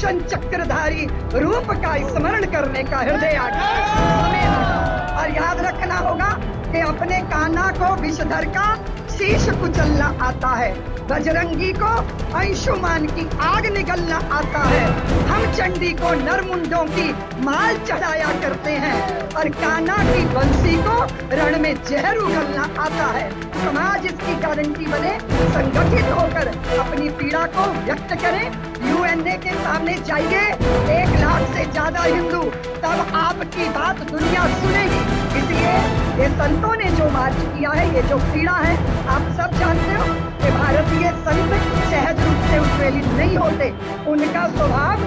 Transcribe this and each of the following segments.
सुदर्शन चक्रधारी रूप का स्मरण करने का हृदय आगे। और याद रखना होगा कि अपने कान्हा को विषधर का शीश कुचलना आता है, बजरंगी को अंशुमान की आग निगलना आता है, हम चंडी को नरमुंडों की माल चढ़ाया करते हैं और कान्हा की बंसी को रण में जहर उगलना आता है। समाज इसकी गारंटी बने, संगठित होकर अपनी पीड़ा को व्यक्त करें। यूएनए के सामने जाइए, 1 लाख से ज्यादा हिंदू, तब आपकी बात दुनिया सुनेगी। इसलिए ये संतों ने जो मार्च किया है, ये जो पीड़ा है, आप सब जानते हो कि भारतीय संत सहज रूप से उत्प्रेरित नहीं होते, उनका स्वभाव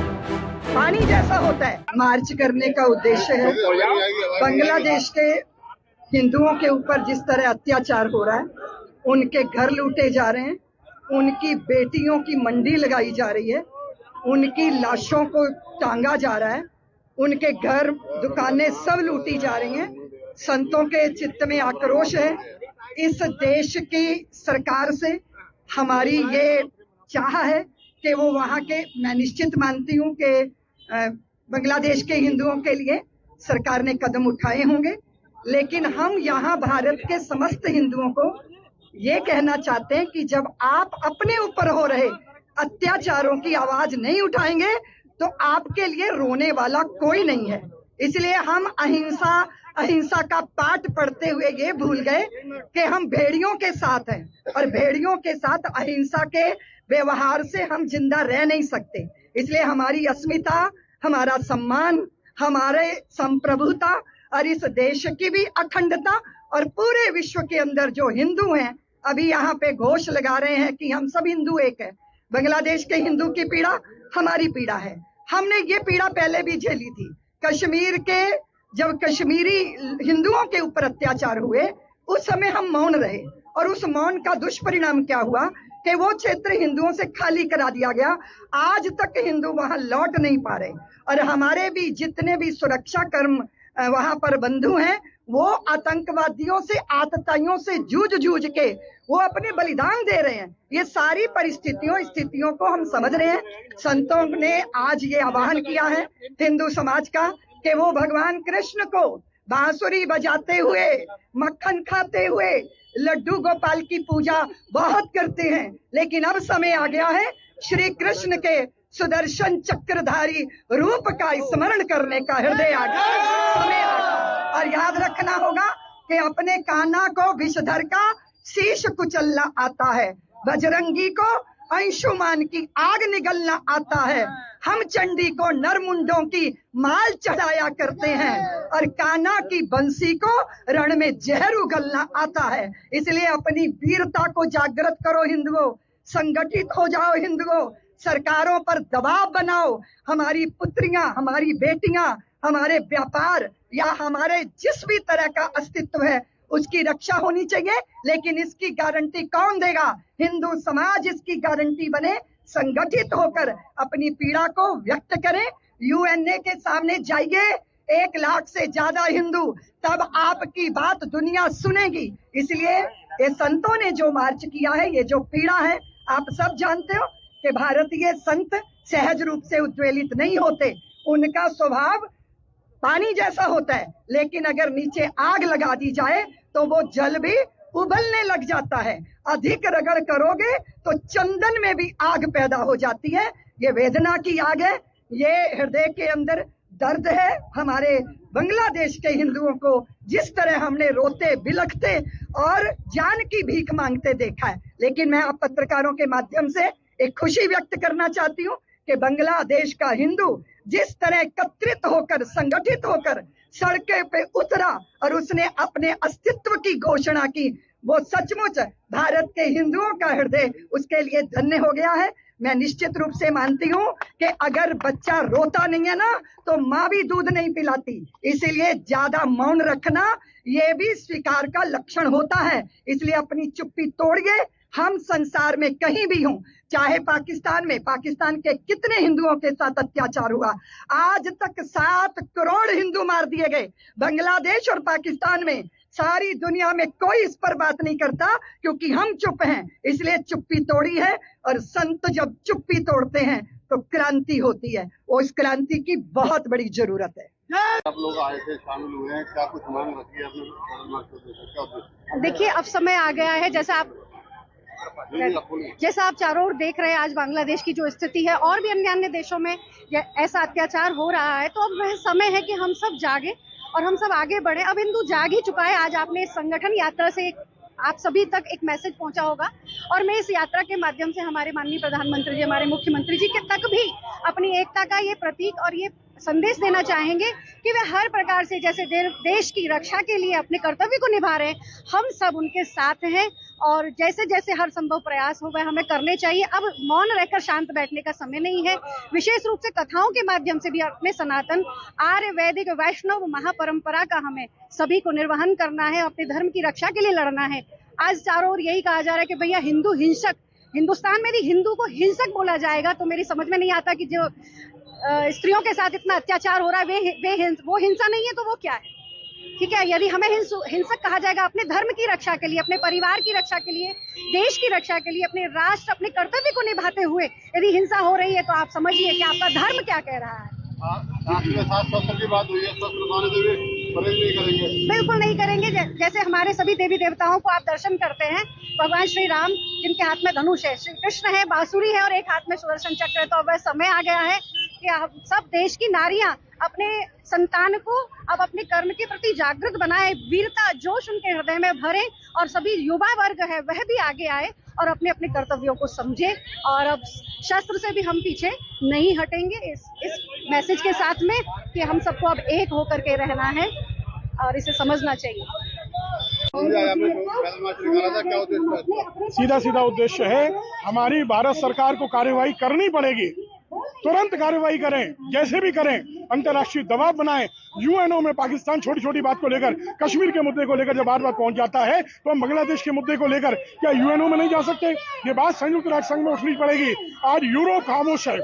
पानी जैसा होता है। मार्च करने का उद्देश्य है बांग्लादेश के हिंदुओं के ऊपर जिस तरह अत्याचार हो रहा है, उनके घर लूटे जा रहे हैं, उनकी बेटियों की मंडी लगाई जा रही है, उनकी लाशों को टांगा जा रहा है, उनके घर दुकानें सब लूटी जा रही हैं। संतों के चित्त में आक्रोश है। इस देश की सरकार से हमारी ये चाह है कि वो वहाँ के, मैं निश्चित मानती हूँ कि बांग्लादेश के हिंदुओं के लिए सरकार ने कदम उठाए होंगे, लेकिन हम यहाँ भारत के समस्त हिंदुओं को ये कहना चाहते हैं कि जब आप अपने ऊपर हो रहे अत्याचारों की आवाज नहीं उठाएंगे तो आपके लिए रोने वाला कोई नहीं है। इसलिए हम अहिंसा का पाठ पढ़ते हुए ये भूल गए कि हम भेड़ियों के साथ हैं और भेड़ियों के साथ अहिंसा के व्यवहार से हम जिंदा रह नहीं सकते। इसलिए हमारी अस्मिता, हमारा सम्मान, हमारे संप्रभुता और इस देश की भी अखंडता और पूरे विश्व के अंदर जो हिंदू हैं अभी यहाँ पे घोष लगा रहे हैं कि हम सब हिंदू एक है। बांग्लादेश के हिंदू की पीड़ा हमारी पीड़ा है। हमने ये पीड़ा पहले भी झेली थी। कश्मीर के जब कश्मीरी हिंदुओं के ऊपर अत्याचार हुए, उस समय हम मौन रहे और उस मौन का दुष्परिणाम क्या हुआ कि वो क्षेत्र हिंदुओं से खाली करा दिया गया। आज तक हिंदू वहां लौट नहीं पा रहे और हमारे भी जितने भी सुरक्षा कर्म वहां पर बंधु हैं, वो आतंकवादियों से, आतताइयों से जूझ के वो अपने बलिदान दे रहे हैं। ये सारी स्थितियों को हम समझ रहे हैं। संतों ने आज ये आह्वान किया है हिंदू समाज का कि वो भगवान कृष्ण को बांसुरी बजाते हुए, मक्खन खाते हुए, लड्डू गोपाल की पूजा बहुत करते हैं, लेकिन अब समय आ गया है श्री कृष्ण के सुदर्शन चक्रधारी रूप का स्मरण करने का हृदय समय आ गया। और याद रखना होगा कि अपने कान्हा को विषधर का शीश कुचलना आता है, बजरंगी को अंशुमान की आग निगलना आता है, हम चंडी को नरमुंडों की माल चढ़ाया करते हैं और कान्हा की बंसी को रण में जहर उगलना आता है। इसलिए अपनी वीरता को जागृत करो हिंदुओं, संगठित हो जाओ हिंदुओं, सरकारों पर दबाव बनाओ। हमारी पुत्रियां, हमारी बेटियां, हमारे व्यापार या हमारे जिस भी तरह का अस्तित्व है उसकी रक्षा होनी चाहिए, लेकिन इसकी गारंटी कौन देगा? हिंदू समाज इसकी गारंटी बने, संगठित होकर अपनी पीड़ा को व्यक्त करें। यूएनए के सामने जाइए, 1 लाख से ज्यादा हिंदू, तब आपकी बात दुनिया सुनेगी। इसलिए ये संतों ने जो मार्च किया है, ये जो पीड़ा है, आप सब जानते हो कि भारतीय संत सहज रूप से उद्वेलित नहीं होते, उनका स्वभाव पानी जैसा होता है, लेकिन अगर नीचे आग लगा दी जाए तो वो जल भी उबलने लग जाता है। अधिक रगड़ करोगे तो चंदन में भी आग पैदा हो जाती है। ये वेदना की आग है, ये हृदय के अंदर दर्द है। हमारे बांग्लादेश के हिंदुओं को जिस तरह हमने रोते बिलखते और जान की भीख मांगते देखा है, लेकिन मैं आप पत्रकारों के माध्यम से एक खुशी व्यक्त करना चाहती हूँ कि बांग्लादेश का हिंदू जिस तरह एकत्रित होकर, संगठित होकर सड़कें पे उतरा और उसने अपने अस्तित्व की घोषणा की, वो सचमुच भारत के हिंदुओं का हृदय उसके लिए धन्य हो गया है। मैं निश्चित रूप से मानती हूँ कि अगर बच्चा रोता नहीं है ना, तो माँ भी दूध नहीं पिलाती। इसीलिए ज्यादा मौन रखना ये भी स्वीकार का लक्षण होता है। इसलिए अपनी चुप्पी तोड़िए। हम संसार में कहीं भी हों, चाहे पाकिस्तान में, पाकिस्तान के कितने हिंदुओं के साथ अत्याचार हुआ, आज तक 7 करोड़ हिंदू मार दिए गए। बांग्लादेश और पाकिस्तान में सारी दुनिया में कोई इस पर बात नहीं करता, क्योंकि हम चुप हैं, इसलिए चुप्पी तोड़ी है। और संत जब चुप्पी तोड़ते हैं तो क्रांति होती है, और इस क्रांति की बहुत बड़ी जरूरत है। आप लोग आए थे, शामिल हुए हैं, क्या कुछ मांग रखी है आपने? देखिए, अब समय आ गया है, जैसा आप चारों ओर देख रहे हैं, आज बांग्लादेश की जो स्थिति है और भी अन्य देशों में ऐसा अत्याचार हो रहा है, तो अब वह समय है कि हम सब जागे और हम सब आगे बढ़े। अब हिंदू जाग ही चुका है। आज आपने इस संगठन यात्रा से आप सभी तक एक मैसेज पहुंचा होगा, और मैं इस यात्रा के माध्यम से हमारे माननीय प्रधानमंत्री जी, हमारे मुख्यमंत्री जी के तक भी अपनी एकता का ये प्रतीक और ये संदेश देना चाहेंगे कि वे हर प्रकार से जैसे देश की रक्षा के लिए अपने कर्तव्य को निभा रहे हैं, हम सब उनके साथ हैं, और जैसे जैसे हर संभव प्रयास हो वह हमें करने चाहिए। अब मौन रहकर शांत बैठने का समय नहीं है। विशेष रूप से कथाओं के माध्यम से भी अपने सनातन आर्य वैदिक वैष्णव महापरंपरा का हमें सभी को निर्वहन करना है, अपने धर्म की रक्षा के लिए लड़ना है। आज चारों ओर यही कहा जा रहा है कि भैया हिंदू हिंसक, हिंदुस्तान में भी हिंदू को हिंसक बोला जाएगा, तो मेरी समझ में नहीं आता कि जो स्त्रियों के साथ इतना अत्याचार हो रहा है वो हिंसा नहीं है तो वो क्या है? ठीक है, यदि हमें हिंसक कहा जाएगा अपने धर्म की रक्षा के लिए, अपने परिवार की रक्षा के लिए, देश की रक्षा के लिए, अपने राष्ट्र, अपने कर्तव्य को निभाते हुए यदि हिंसा हो रही है, तो आप समझिए कि आपका धर्म क्या कह रहा है। की बात हुई है, नहीं करेंगे, बिल्कुल नहीं करेंगे। जैसे हमारे सभी देवी देवताओं को आप दर्शन करते हैं, भगवान श्री राम जिनके हाथ में धनुष है, श्री कृष्ण है, बांसुरी है और एक हाथ में सुदर्शन चक्र है, तो अब वह समय आ गया है कि हम सब देश की नारियां अपने संतान को अब अपने कर्म के प्रति जागृत बनाए, वीरता जोश उनके हृदय में भरे, और सभी युवा वर्ग है वह भी आगे आए और अपने अपने कर्तव्यों को समझे। और अब शस्त्र से भी हम पीछे नहीं हटेंगे, इस मैसेज के साथ में कि हम सबको अब एक होकर के रहना है और इसे समझना चाहिए। सीधा सीधा उद्देश्य है, हमारी भारत सरकार को कार्यवाही करनी पड़ेगी, तुरंत कार्यवाही करें, जैसे भी करें, अंतर्राष्ट्रीय दबाव बनाएं। यूएनओ में पाकिस्तान छोटी छोटी बात को लेकर, कश्मीर के मुद्दे को लेकर जब बार बार पहुंच जाता है, तो हम बांग्लादेश के मुद्दे को लेकर क्या यूएनओ में नहीं जा सकते? ये बात संयुक्त राष्ट्र संघ में उठनी पड़ेगी। आज यूरोप खामोश है,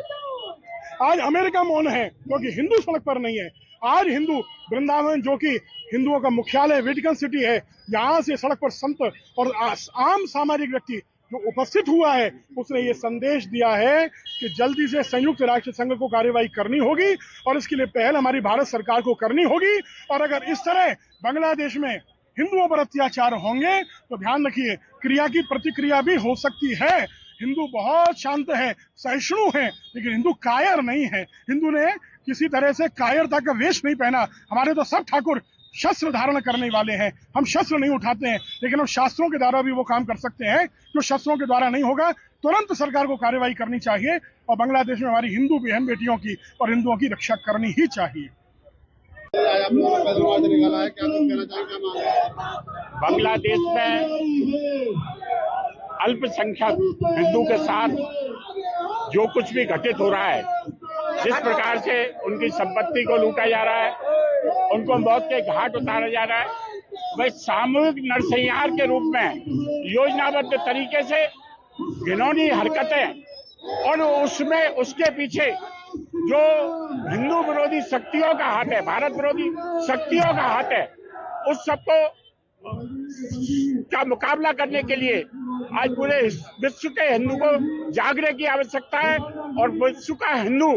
आज अमेरिका मौन है, क्योंकि हिंदू सड़क पर नहीं है। आज हिंदू वृंदावन, जो कि हिंदुओं का मुख्यालय वेटिकन सिटी है, यहाँ से सड़क पर संत और आम सामाजिक व्यक्ति जो उपस्थित हुआ है, उसने ये संदेश दिया है कि जल्दी से संयुक्त राष्ट्र संघ को कार्यवाही करनी होगी, और इसके लिए पहल हमारी भारत सरकार को करनी होगी। और अगर इस तरह बांग्लादेश में हिंदुओं पर अत्याचार होंगे तो ध्यान रखिए, क्रिया की प्रतिक्रिया भी हो सकती है। हिंदू बहुत शांत है, सहिष्णु है, लेकिन हिंदू कायर नहीं है। हिंदू ने किसी तरह से कायरता का वेश नहीं पहना। हमारे तो सब ठाकुर शस्त्र धारण करने वाले हैं, हम शस्त्र नहीं उठाते हैं, लेकिन हम शास्त्रों के द्वारा भी वो काम कर सकते हैं जो शस्त्रों के द्वारा नहीं होगा। तुरंत सरकार को कार्यवाही करनी चाहिए, और बांग्लादेश में हमारी हिंदू बहन बेटियों की और हिंदुओं की रक्षा करनी ही चाहिए। बांग्लादेश में अल्पसंख्यक हिंदू के साथ जो कुछ भी घटित हो रहा है, जिस प्रकार से उनकी संपत्ति को लूटा जा रहा है, उनको मौत के घाट उतारा जा रहा है, वह सामूहिक नरसंहार के रूप में योजनाबद्ध तरीके से घिनौनी हरकतें, और उसमें उसके पीछे जो हिंदू विरोधी शक्तियों का हाथ है, भारत विरोधी शक्तियों का हाथ है, उस सबको का मुकाबला करने के लिए आज पूरे विश्व के हिंदू को जागने की आवश्यकता है। और विश्व का हिंदू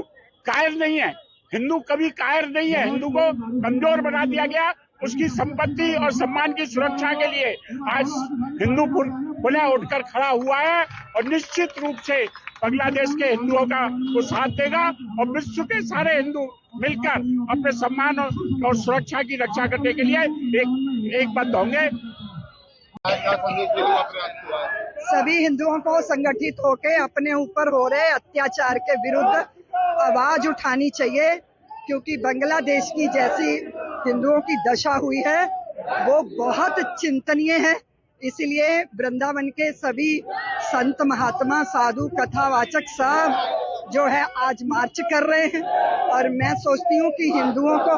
कायर नहीं है, हिंदू कभी कायर नहीं है। हिंदू को कमजोर बना दिया गया, उसकी संपत्ति और सम्मान की सुरक्षा के लिए आज हिंदू पुनः उठकर खड़ा हुआ है, और निश्चित रूप से बांग्लादेश के हिंदुओं का वो साथ देगा, और विश्व के सारे हिंदू मिलकर अपने सम्मान और सुरक्षा की रक्षा करने के लिए एकबद्ध होंगे। सभी हिंदुओं को संगठित होकर अपने ऊपर हो रहे अत्याचार के विरुद्ध आवाज उठानी चाहिए, क्योंकि बांग्लादेश की जैसी हिंदुओं की दशा हुई है वो बहुत चिंतनीय है। इसलिए वृंदावन के सभी संत महात्मा साधु कथावाचक सब जो है आज मार्च कर रहे हैं, और मैं सोचती हूँ कि हिंदुओं को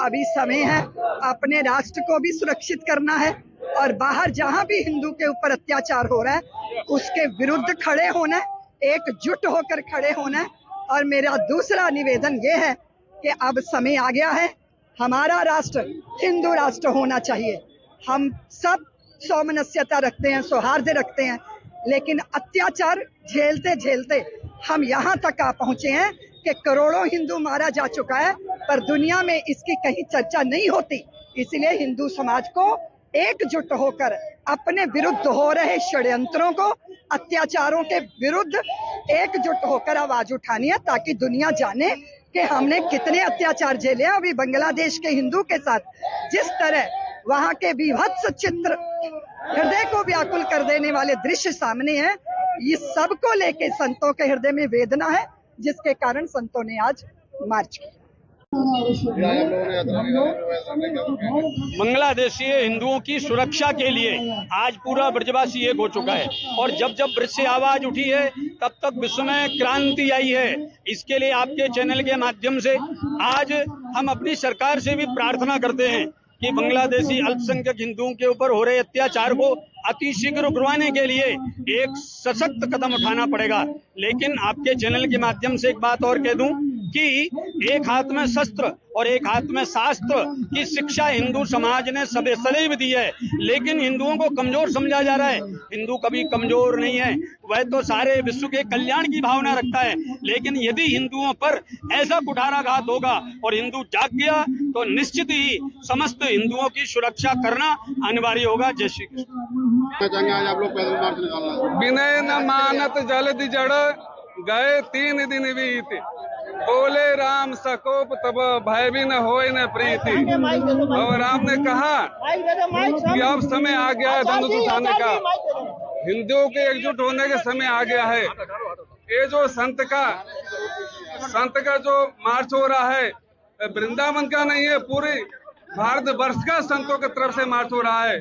अभी समय है अपने राष्ट्र को भी सुरक्षित करना है, और बाहर जहाँ भी हिंदू के ऊपर अत्याचार हो रहा है उसके विरुद्ध खड़े होना है, एकजुट होकर खड़े होना है। और मेरा दूसरा निवेदन ये है कि अब समय आ गया है, हमारा राष्ट्र हिंदू राष्ट्र होना चाहिए। हम सब सौमनस्यता रखते हैं, सौहार्द रखते हैं, लेकिन अत्याचार झेलते झेलते हम यहाँ तक आ पहुंचे हैं कि करोड़ों हिंदू मारा जा चुका है, पर दुनिया में इसकी कहीं चर्चा नहीं होती। इसलिए हिंदू समाज को एकजुट होकर अपने विरुद्ध हो रहे षड्यंत्रों को, अत्याचारों के विरुद्ध एकजुट होकर आवाज उठानी है, ताकि दुनिया जाने कि हमने कितने अत्याचार झेले हैं। अभी बांग्लादेश के हिंदू के साथ जिस तरह वहां के विभत्स चित्र, हृदय को व्याकुल कर देने वाले दृश्य सामने हैं, ये सब को लेके संतों के हृदय में वेदना है, जिसके कारण संतों ने आज मार्च किया। बांग्लादेशी हिंदुओं की सुरक्षा के लिए आज पूरा ब्रजवासी एक हो चुका है, और जब जब ब्रज से आवाज उठी है तब तक विश्व में क्रांति आई है। इसके लिए आपके चैनल के माध्यम से आज हम अपनी सरकार से भी प्रार्थना करते हैं कि बांग्लादेशी अल्पसंख्यक हिंदुओं के ऊपर हो रहे अत्याचार को अतिशीघ्र रुकवाने के लिए एक सशक्त कदम उठाना पड़ेगा। लेकिन आपके चैनल के माध्यम से एक बात और कह दूं कि एक हाथ में शस्त्र और एक हाथ में शास्त्र की शिक्षा हिंदू समाज ने सदैव दी है, लेकिन हिंदुओं को कमजोर समझा जा रहा है। हिंदू कभी कमजोर नहीं है, वह तो सारे विश्व के कल्याण की भावना रखता है। लेकिन यदि हिंदुओं पर ऐसा कुठाराघात होगा और हिंदू जाग गया तो निश्चित ही समस्त हिंदुओं की सुरक्षा करना अनिवार्य होगा। जय श्री कृष्ण। आज आप लोग पैदल मार्च निकालना, विनय न मानत जल्द जड़ गए 3 दिन बीत, बोले राम सकोप तब भय भी न होए न प्रीति। और राम ने कहा कि अब समय आ गया है धनुष उठाने का, हिंदुओं के एकजुट होने का समय आ गया है। ये जो संत का जो मार्च हो रहा है, वृंदावन का नहीं है, पूरे भारत वर्ष का संतों की तरफ से मार्च हो रहा है।